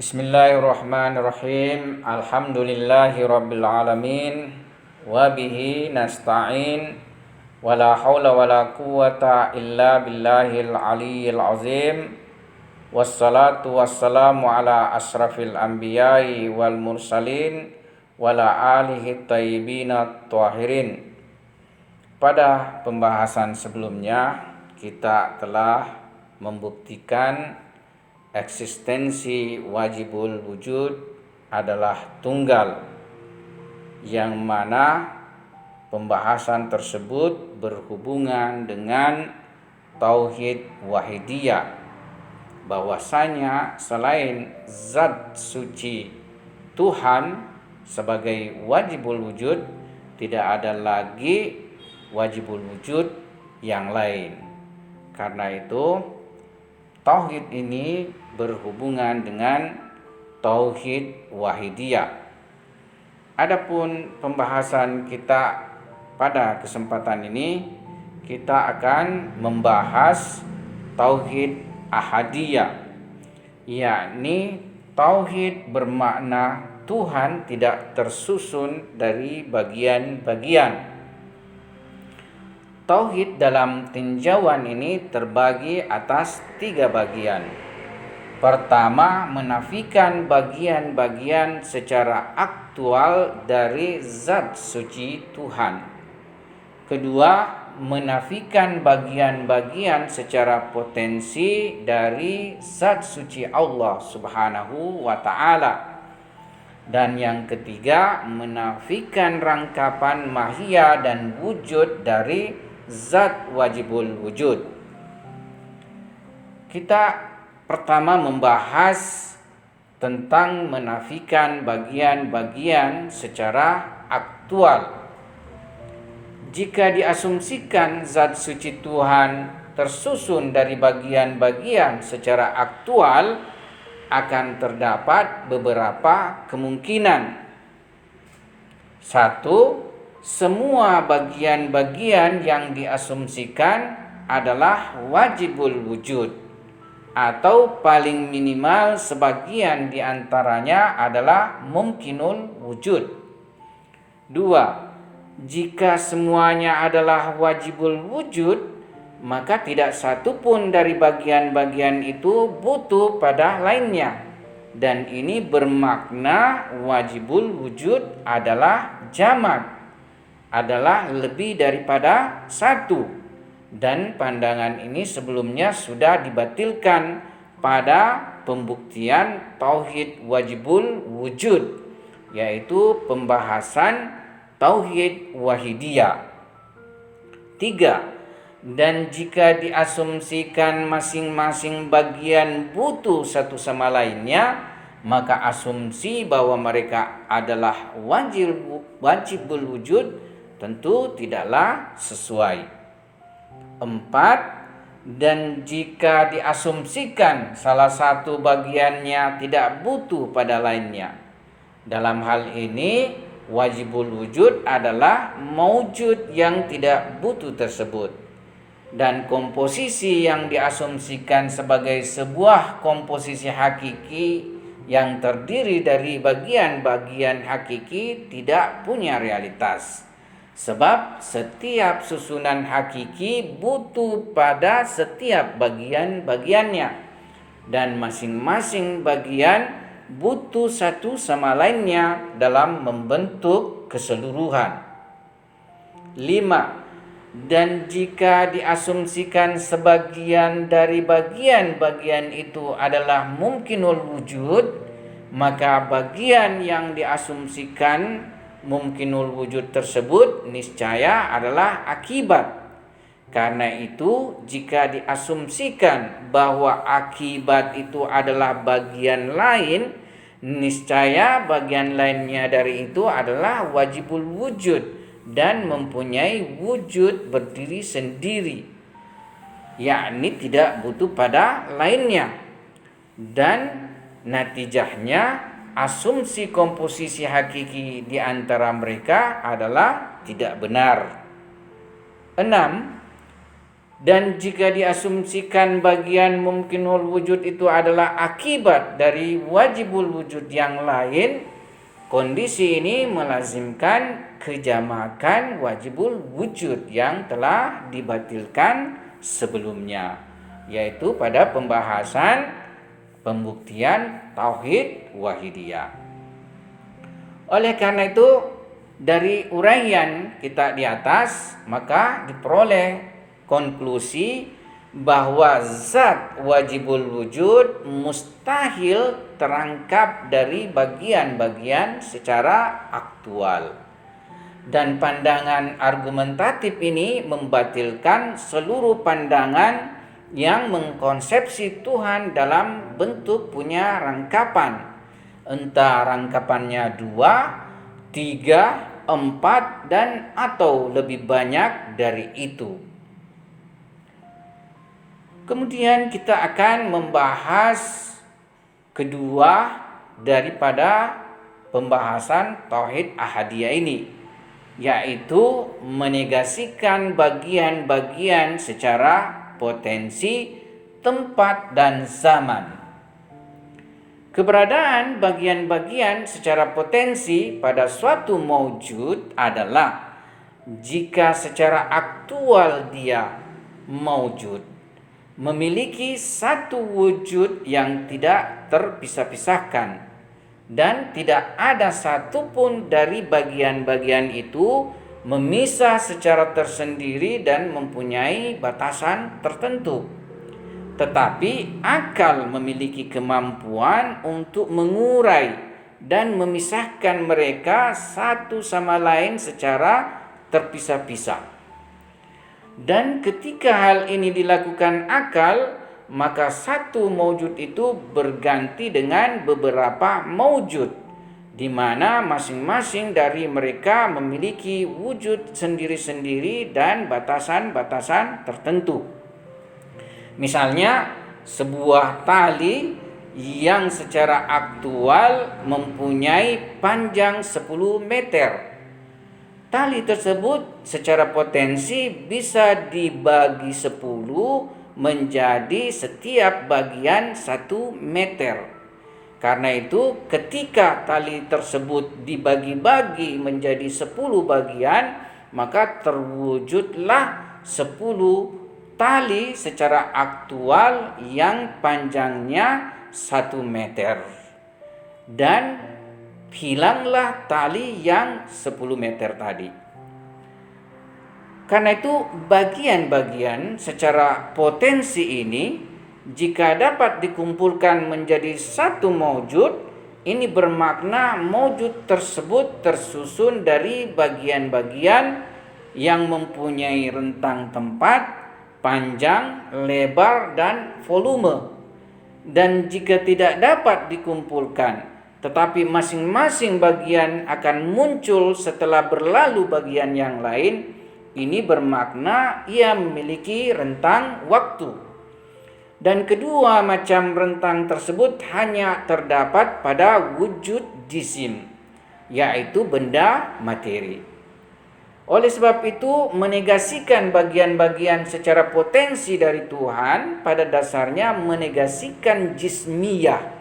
Bismillahirrahmanirrahim. Alhamdulillahirabbil alamin wa bihi nasta'in wa la haula wa la quwwata illa billahil aliyyil azim. Wassalatu wassalamu ala asrafil anbiya'i wal mursalin wa la alihi thayyibin tahirin. Pada pembahasan sebelumnya kita telah membuktikan eksistensi wajibul wujud adalah tunggal, yang mana pembahasan tersebut berhubungan dengan tauhid wahidiyah, bahwasanya selain zat suci Tuhan sebagai wajibul wujud, tidak ada lagi wajibul wujud yang lain. Karena itu tauhid ini berhubungan dengan tauhid wahidiyah. Adapun pembahasan kita pada kesempatan ini, kita akan membahas tauhid ahadiyah, yakni tauhid bermakna Tuhan tidak tersusun dari bagian-bagian. Tauhid dalam tinjauan ini terbagi atas 3 bagian. Pertama, menafikan bagian-bagian secara aktual dari zat suci Tuhan. Kedua, menafikan bagian-bagian secara potensi dari zat suci Allah Subhanahu wa ta'ala. Dan yang ketiga, menafikan rangkapan mahiyah dan wujud dari zat wajibul wujud. Kita pertama membahas tentang menafikan bagian-bagian secara aktual. Jika diasumsikan zat suci Tuhan tersusun dari bagian-bagian secara aktual, akan terdapat beberapa kemungkinan. 1. Semua bagian-bagian yang diasumsikan adalah wajibul wujud, atau paling minimal sebagian diantaranya adalah mumkinul wujud. 2. Jika semuanya adalah wajibul wujud, maka tidak satu pun dari bagian-bagian itu butuh pada lainnya. Dan ini bermakna wajibul wujud adalah jamak, adalah lebih daripada satu. Dan pandangan ini sebelumnya sudah dibatilkan pada pembuktian tauhid wajibul wujud, yaitu pembahasan tauhid wahidiyah. 3. Dan jika diasumsikan masing-masing bagian butuh satu sama lainnya, maka asumsi bahwa mereka adalah wajibul wujud tentu tidaklah sesuai. 4. Dan jika diasumsikan salah satu bagiannya tidak butuh pada lainnya, dalam hal ini wajibul wujud adalah maujud yang tidak butuh tersebut. Dan komposisi yang diasumsikan sebagai sebuah komposisi hakiki yang terdiri dari bagian-bagian hakiki tidak punya realitas. Sebab setiap susunan hakiki butuh pada setiap bagian-bagiannya, dan masing-masing bagian butuh satu sama lainnya dalam membentuk keseluruhan. 5. Dan jika diasumsikan sebagian dari bagian-bagian itu adalah mumkinul wujud, maka bagian yang diasumsikan mumkinul wujud tersebut niscaya adalah akibat. Karena itu, jika diasumsikan bahwa akibat itu adalah bagian lain, niscaya bagian lainnya dari itu adalah wajibul wujud dan mempunyai wujud berdiri sendiri, yakni tidak butuh pada lainnya. Dan natijahnya asumsi komposisi hakiki di antara mereka adalah tidak benar. 6. Dan jika diasumsikan bagian mumkinul wujud itu adalah akibat dari wajibul wujud yang lain, kondisi ini melazimkan kejamakan wajibul wujud yang telah dibatilkan sebelumnya, yaitu pada pembahasan pembuktian tauhid wahidiyah. Oleh karena itu, dari uraian kita di atas, maka diperoleh konklusi bahwa zat wajibul wujud mustahil terangkap dari bagian-bagian secara aktual. Dan pandangan argumentatif ini membatilkan seluruh pandangan yang mengkonsepsi Tuhan dalam bentuk punya rangkapan. Entah rangkapannya 2, 3, 4, dan atau lebih banyak dari itu. Kemudian kita akan membahas kedua daripada pembahasan tauhid ahadiyah ini, yaitu menegasikan bagian-bagian secara potensi, tempat, dan zaman. Keberadaan bagian-bagian secara potensi pada suatu maujud adalah jika secara aktual dia maujud, memiliki satu wujud yang tidak terpisah-pisahkan, dan tidak ada satupun dari bagian-bagian itu memisah secara tersendiri dan mempunyai batasan tertentu. Tetapi akal memiliki kemampuan untuk mengurai dan memisahkan mereka satu sama lain secara terpisah-pisah. Dan ketika hal ini dilakukan akal, maka satu maujud itu berganti dengan beberapa maujud, di mana masing-masing dari mereka memiliki wujud sendiri-sendiri dan batasan-batasan tertentu. Misalnya, sebuah tali yang secara aktual mempunyai panjang 10 meter. Tali tersebut secara potensi bisa dibagi 10 menjadi setiap bagian 1 meter. Karena itu ketika tali tersebut dibagi-bagi menjadi 10 bagian, maka terwujudlah 10 tali secara aktual yang panjangnya 1 meter. Dan hilanglah tali yang 10 meter tadi. Karena itu bagian-bagian secara potensi ini jika dapat dikumpulkan menjadi satu maujud, ini bermakna maujud tersebut tersusun dari bagian-bagian yang mempunyai rentang tempat, panjang, lebar, dan volume. Dan jika tidak dapat dikumpulkan, tetapi masing-masing bagian akan muncul setelah berlalu bagian yang lain, ini bermakna ia memiliki rentang waktu. Dan kedua macam rentang tersebut hanya terdapat pada wujud jisim, yaitu benda materi. Oleh sebab itu, menegasikan bagian-bagian secara potensi dari Tuhan pada dasarnya menegasikan jismiyah,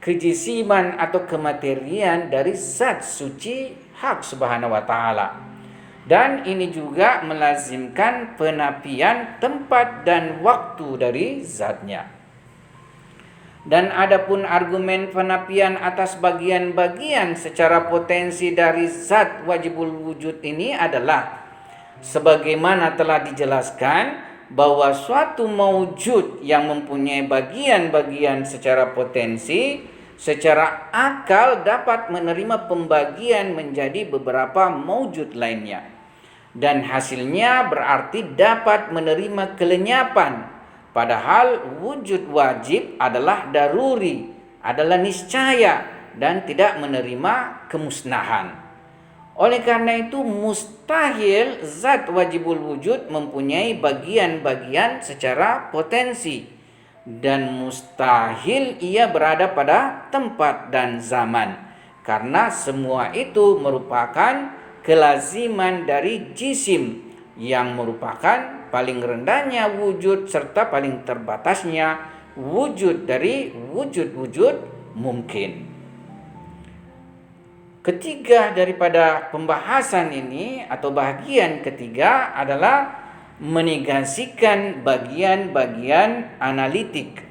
kejisiman atau kematerian dari zat suci hak subhanahu wa ta'ala. Dan ini juga melazimkan penafian tempat dan waktu dari zatnya. Dan adapun argumen penafian atas bagian-bagian secara potensi dari zat wajibul wujud ini adalah sebagaimana telah dijelaskan bahwa suatu maujud yang mempunyai bagian-bagian secara potensi, secara akal dapat menerima pembagian menjadi beberapa maujud lainnya. Dan hasilnya berarti dapat menerima kelenyapan. Padahal wujud wajib adalah daruri, adalah niscaya dan tidak menerima kemusnahan. Oleh karena itu mustahil zat wajibul wujud mempunyai bagian-bagian secara potensi, dan mustahil ia berada pada tempat dan zaman, karena semua itu merupakan kelaziman dari jisim yang merupakan paling rendahnya wujud serta paling terbatasnya wujud dari wujud-wujud mungkin. Ketiga daripada pembahasan ini atau bagian ketiga adalah menegasikan bagian-bagian analitik.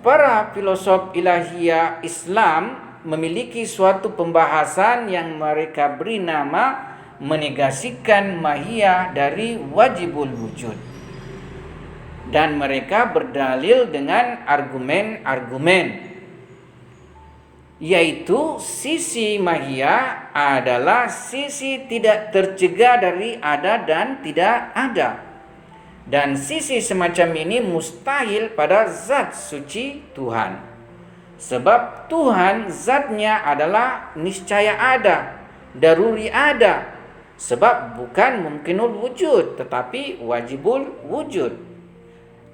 Para filosof ilahiyah Islam memiliki suatu pembahasan yang mereka beri nama menegasikan mahiyah dari wajibul wujud. Dan mereka berdalil dengan argumen-argumen, yaitu sisi mahiyah adalah sisi tidak tercegah dari ada dan tidak ada. Dan sisi semacam ini mustahil pada zat suci Tuhan. Sebab Tuhan zatnya adalah niscaya ada, daruri ada. Sebab bukan mungkinul wujud tetapi wajibul wujud.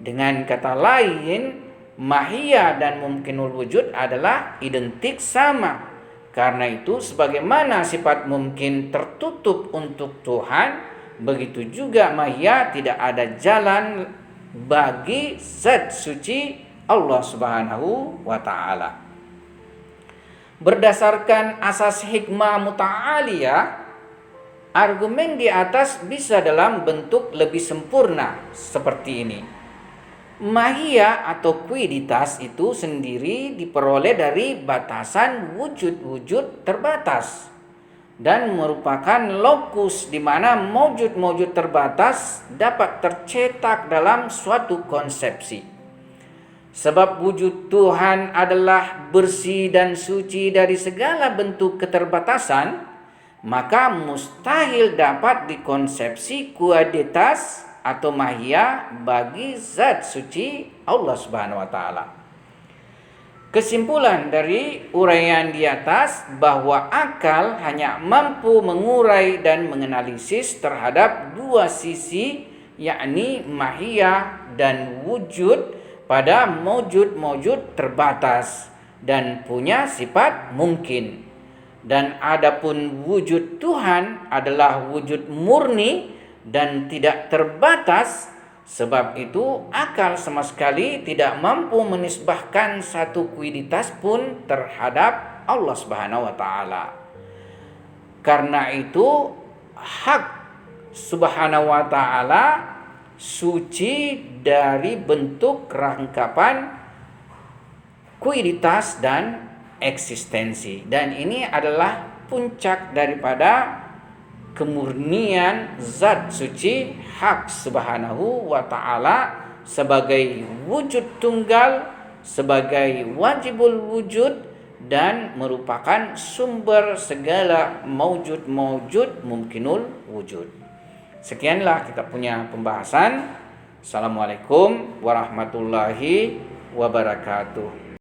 Dengan kata lain, mahiyah dan mumkinul wujud adalah identik sama. Karena itu sebagaimana sifat mungkin tertutup untuk Tuhan, begitu juga mahiyah tidak ada jalan bagi zat suci Allah Subhanahu wa taala. Berdasarkan asas hikmah muta'aliyah, argumen di atas bisa dalam bentuk lebih sempurna seperti ini. Mahiyah atau kuiditas itu sendiri diperoleh dari batasan wujud-wujud terbatas dan merupakan lokus di mana mawjud-mawjud terbatas dapat tercetak dalam suatu konsepsi. Sebab wujud Tuhan adalah bersih dan suci dari segala bentuk keterbatasan, maka mustahil dapat dikonsepsi kuiditas atau mahiyah bagi zat suci Allah Subhanahu wa taala. Kesimpulan dari uraian di atas bahwa akal hanya mampu mengurai dan menganalisis terhadap dua sisi, yakni mahiyah dan wujud pada mawjud-mawjud terbatas dan punya sifat mungkin. Dan adapun wujud Tuhan adalah wujud murni dan tidak terbatas. Sebab itu akal sama sekali tidak mampu menisbahkan satu kuiditas pun terhadap Allah Subhanahu wa taala. Karena itu hak Subhanahu wa taala suci dari bentuk rangkapan kuiditas dan eksistensi. Dan ini adalah puncak daripada kemurnian zat suci hak Subhanahu wa taala sebagai wujud tunggal, sebagai wajibul wujud, dan merupakan sumber segala mawjud-mawjud mumkinul wujud. Sekianlah kita punya pembahasan. Assalamualaikum warahmatullahi wabarakatuh.